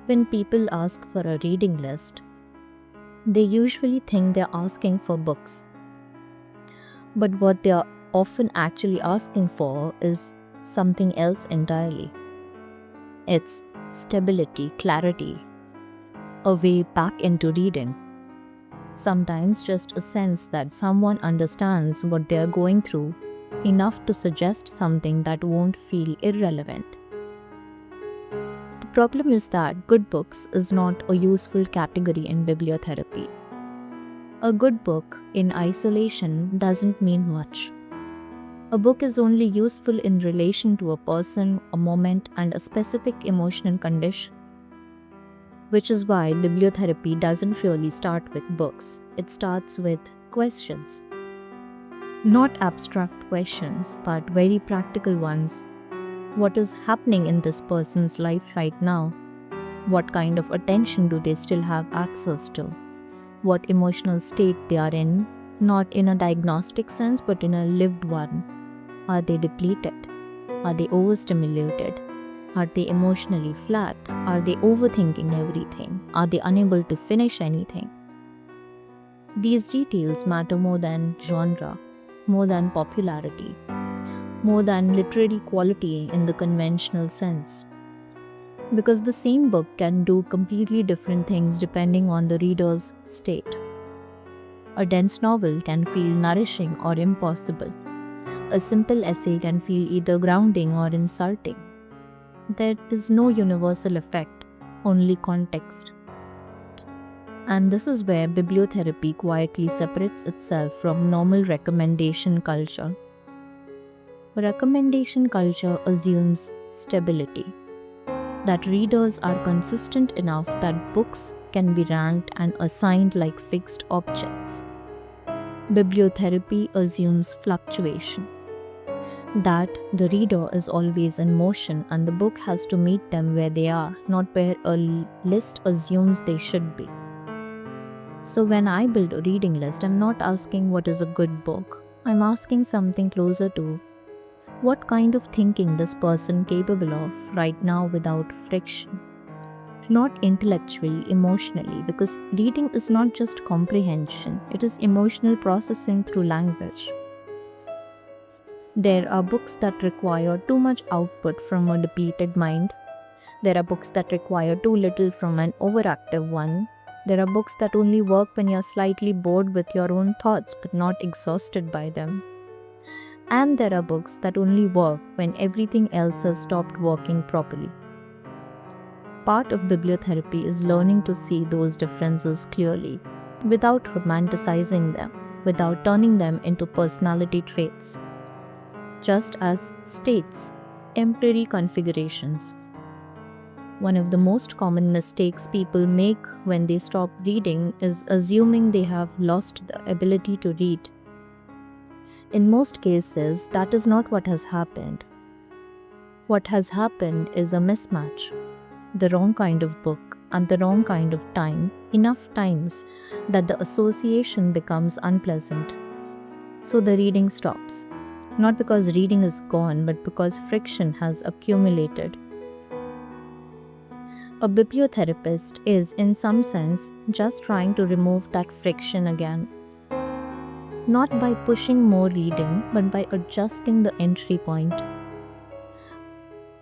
When people ask for a reading list, they usually think they're asking for books. But what they're often actually asking for is something else entirely. It's stability, clarity, a way back into reading. Sometimes just a sense that someone understands what they're going through enough to suggest something that won't feel irrelevant. The problem is that good books is not a useful category in bibliotherapy. A good book in isolation doesn't mean much. A book is only useful in relation to a person, a moment, and a specific emotional condition. Which is why bibliotherapy doesn't really start with books. It starts with questions. Not abstract questions, but very practical ones. What is happening in this person's life right now? What kind of attention do they still have access to? What emotional state they are in, not in a diagnostic sense, but in a lived one. Are they depleted? Are they overstimulated? Are they emotionally flat? Are they overthinking everything? Are they unable to finish anything? These details matter more than genre, more than popularity, more than literary quality in the conventional sense. Because the same book can do completely different things depending on the reader's state. A dense novel can feel nourishing or impossible. A simple essay can feel either grounding or insulting. There is no universal effect, only context. And this is where bibliotherapy quietly separates itself from normal recommendation culture. Recommendation culture assumes stability, that readers are consistent enough that books can be ranked and assigned like fixed objects. Bibliotherapy assumes fluctuation, that the reader is always in motion and the book has to meet them where they are, not where a list assumes they should be. So when I build a reading list, I'm not asking what is a good book. I'm asking something closer to what kind of thinking this person capable of right now without friction. Not intellectually, emotionally, because reading is not just comprehension, it is emotional processing through language. There are books that require too much output from a depleted mind. There are books that require too little from an overactive one. There are books that only work when you're slightly bored with your own thoughts but not exhausted by them. And there are books that only work when everything else has stopped working properly. Part of bibliotherapy is learning to see those differences clearly, without romanticizing them, without turning them into personality traits. Just as states, temporary configurations. One of the most common mistakes people make when they stop reading is assuming they have lost the ability to read. In most cases, that is not what has happened. What has happened is a mismatch. The wrong kind of book and the wrong kind of time, enough times that the association becomes unpleasant. So the reading stops. Not because reading is gone, but because friction has accumulated. A bibliotherapist is, in some sense, just trying to remove that friction again. Not by pushing more reading, but by adjusting the entry point.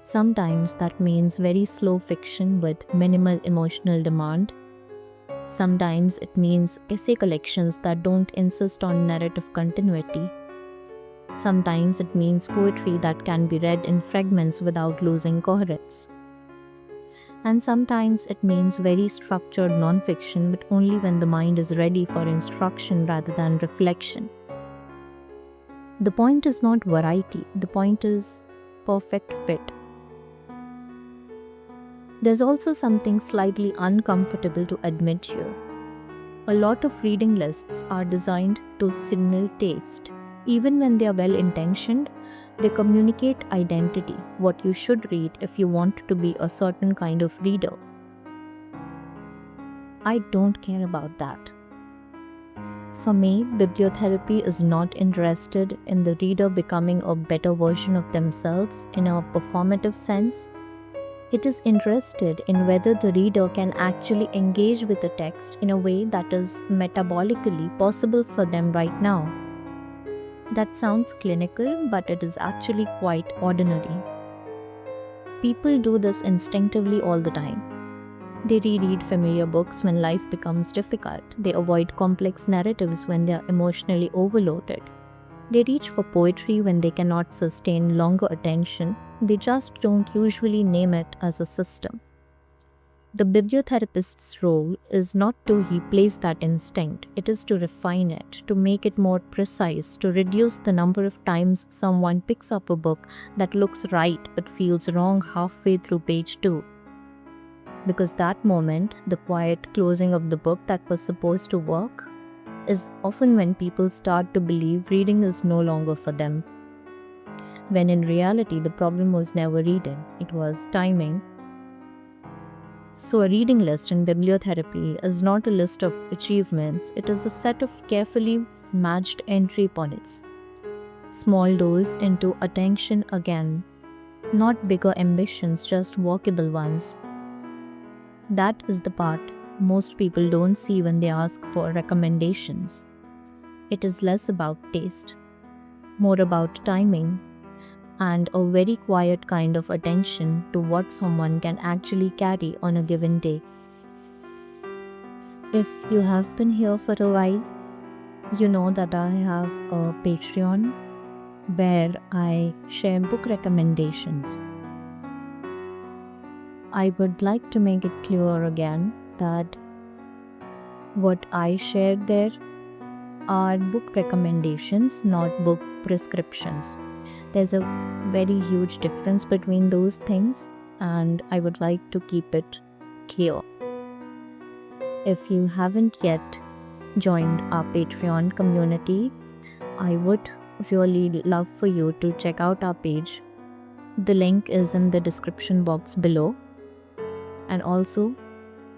Sometimes that means very slow fiction with minimal emotional demand. Sometimes it means essay collections that don't insist on narrative continuity. Sometimes it means poetry that can be read in fragments without losing coherence. And sometimes it means very structured non-fiction, but only when the mind is ready for instruction rather than reflection. The point is not variety, the point is perfect fit. There's also something slightly uncomfortable to admit here. A lot of reading lists are designed to signal taste. Even when they are well-intentioned, they communicate identity, what you should read if you want to be a certain kind of reader. I don't care about that. For me, bibliotherapy is not interested in the reader becoming a better version of themselves in a performative sense. It is interested in whether the reader can actually engage with the text in a way that is metabolically possible for them right now. That sounds clinical, but it is actually quite ordinary. People do this instinctively all the time. They reread familiar books when life becomes difficult. They avoid complex narratives when they are emotionally overloaded. They reach for poetry when they cannot sustain longer attention. They just don't usually name it as a system. The bibliotherapist's role is not to replace that instinct, it is to refine it, to make it more precise, to reduce the number of times someone picks up a book that looks right but feels wrong halfway through page 2. Because that moment, the quiet closing of the book that was supposed to work, is often when people start to believe reading is no longer for them. When in reality, the problem was never reading, it was timing. So a reading list in bibliotherapy is not a list of achievements, it is a set of carefully matched entry points. Small doors into attention again, not bigger ambitions, just walkable ones. That is the part most people don't see when they ask for recommendations. It is less about taste, more about timing, and a very quiet kind of attention to what someone can actually carry on a given day. If you have been here for a while, you know that I have a Patreon where I share book recommendations. I would like to make it clear again that what I shared there are book recommendations, not book prescriptions. There's a very huge difference between those things, and I would like to keep it clear. If you haven't yet joined our Patreon community, I would really love for you to check out our page. The link is in the description box below. And also,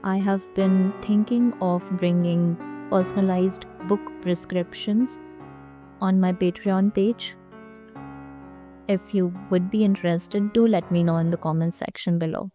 I have been thinking of bringing personalized book prescriptions on my Patreon page. If you would be interested, do let me know in the comment section below.